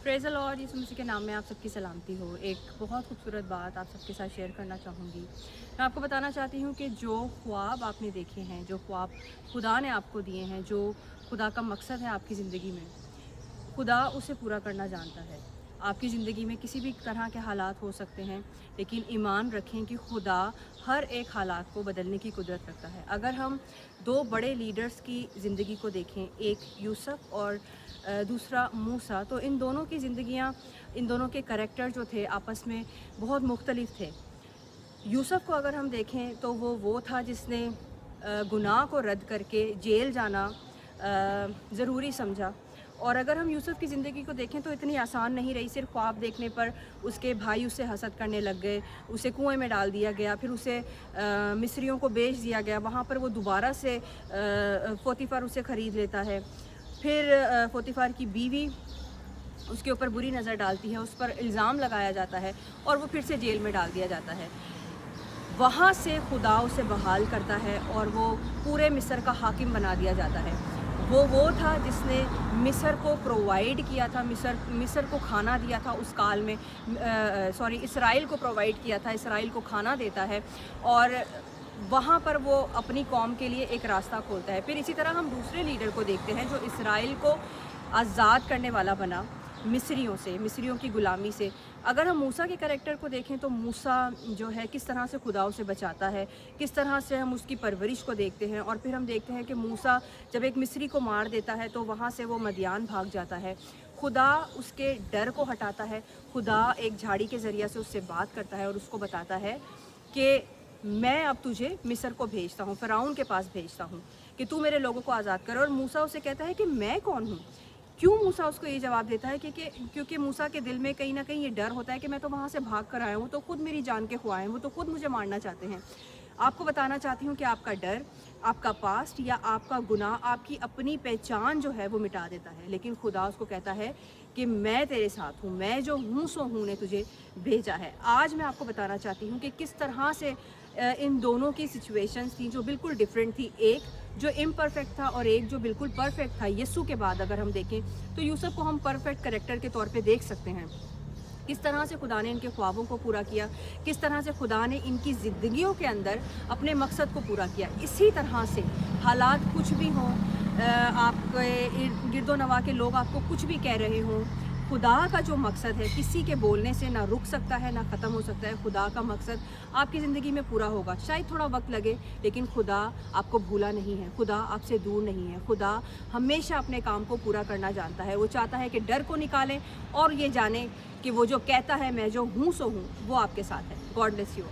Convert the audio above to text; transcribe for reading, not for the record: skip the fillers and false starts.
Praise the Lord, यीशु मसीह के नाम में आप सबकी सलामती हो। एक बहुत खूबसूरत बात आप सबके साथ शेयर करना चाहूँगी। मैं आपको बताना चाहती हूँ कि जो ख्वाब आपने देखे हैं, जो ख्वाब खुदा ने आपको दिए हैं, जो खुदा का मकसद है आपकी ज़िंदगी में, खुदा उसे पूरा करना जानता है। आपकी ज़िंदगी में किसी भी तरह के हालात हो सकते हैं, लेकिन ईमान रखें कि खुदा हर एक हालात को बदलने की कुदरत रखता है। अगर हम दो बड़े लीडर्स की ज़िंदगी को देखें, एक यूसुफ और दूसरा मूसा, तो इन दोनों की ज़िंदगियाँ, इन दोनों के करैक्टर जो थे आपस में बहुत मुख्तलिफ थे। यूसुफ को अगर हम देखें तो वो था जिसने गुनाह को रद्द करके जेल जाना ज़रूरी समझा। और अगर हम यूसुफ की ज़िंदगी को देखें तो इतनी आसान नहीं रही। सिर्फ ख्वाब देखने पर उसके भाई उससे हसद करने लग गए, उसे कुएं में डाल दिया गया, फिर उसे मिस्रियों को बेच दिया गया। वहाँ पर वो दोबारा से पोतीफर उसे ख़रीद लेता है। फिर पोतीफर की बीवी उसके ऊपर बुरी नज़र डालती है, उस पर इल्ज़ाम लगाया जाता है और वो फिर से जेल में डाल दिया जाता है। वहाँ से खुदा उसे बहाल करता है और वो पूरे मिस्र का हाकिम बना दिया जाता है। वो था जिसने मिस्र को प्रोवाइड किया था, मिस्र को खाना दिया था उस काल में। इसराइल को प्रोवाइड किया था, इसराइल को खाना देता है और वहाँ पर वो अपनी कौम के लिए एक रास्ता खोलता है। फिर इसी तरह हम दूसरे लीडर को देखते हैं जो इसराइल को आज़ाद करने वाला बना मिस्रियों की ग़ुलामी से। अगर हम मूसा के करैक्टर को देखें तो मूसा जो है किस तरह से खुदा उसे बचाता है, किस तरह से हम उसकी परवरिश को देखते हैं। और फिर हम देखते हैं कि मूसा जब एक मिस्री को मार देता है तो वहाँ से वो मदियान भाग जाता है। खुदा उसके डर को हटाता है। खुदा एक झाड़ी के ज़रिए से उससे बात करता है और उसको बताता है कि मैं अब तुझे मिस्र को भेजता हूँ, फ़िरौन के पास भेजता हूँ कि तू मेरे लोगों को आज़ाद कर। और मूसा उसे कहता है कि मैं कौन हूँ। क्यों मूसा उसको ये जवाब देता है क्योंकि मूसा के दिल में कहीं ना कहीं ये डर होता है कि मैं तो वहाँ से भाग कर आया हूँ, तो खुद मेरी जान के ख्वाह हैं, वो तो खुद मुझे मारना चाहते हैं। आपको बताना चाहती हूँ कि आपका डर, आपका पास्ट या आपका गुनाह आपकी अपनी पहचान जो है वो मिटा देता है, लेकिन खुदा उसको कहता है कि मैं तेरे साथ हूँ, मैं जो हूँ सो हूँ ने तुझे भेजा है। आज मैं आपको बताना चाहती हूँ कि किस तरह से इन दोनों की सिचुएशंस थी जो बिल्कुल डिफरेंट थी। एक जो इम्परफेक्ट था और एक जो बिल्कुल परफेक्ट था। यीशु के बाद अगर हम देखें तो यूसुफ को हम परफेक्ट कैरेक्टर के तौर पे देख सकते हैं। किस तरह से खुदा ने इनके ख्वाबों को पूरा किया, किस तरह से खुदा ने इनकी ज़िंदगियों के अंदर अपने मकसद को पूरा किया। इसी तरह से हालात कुछ भी हों, आपके गिरदो नवा के लोग आपको कुछ भी कह रहे हों, खुदा का जो मकसद है किसी के बोलने से ना रुक सकता है ना ख़त्म हो सकता है। खुदा का मकसद आपकी ज़िंदगी में पूरा होगा। शायद थोड़ा वक्त लगे, लेकिन खुदा आपको भूला नहीं है, खुदा आपसे दूर नहीं है। खुदा हमेशा अपने काम को पूरा करना जानता है। वो चाहता है कि डर को निकालें और ये जानें कि वो जो कहता है मैं जो हूँ सो हूँ, वो आपके साथ है। God bless you.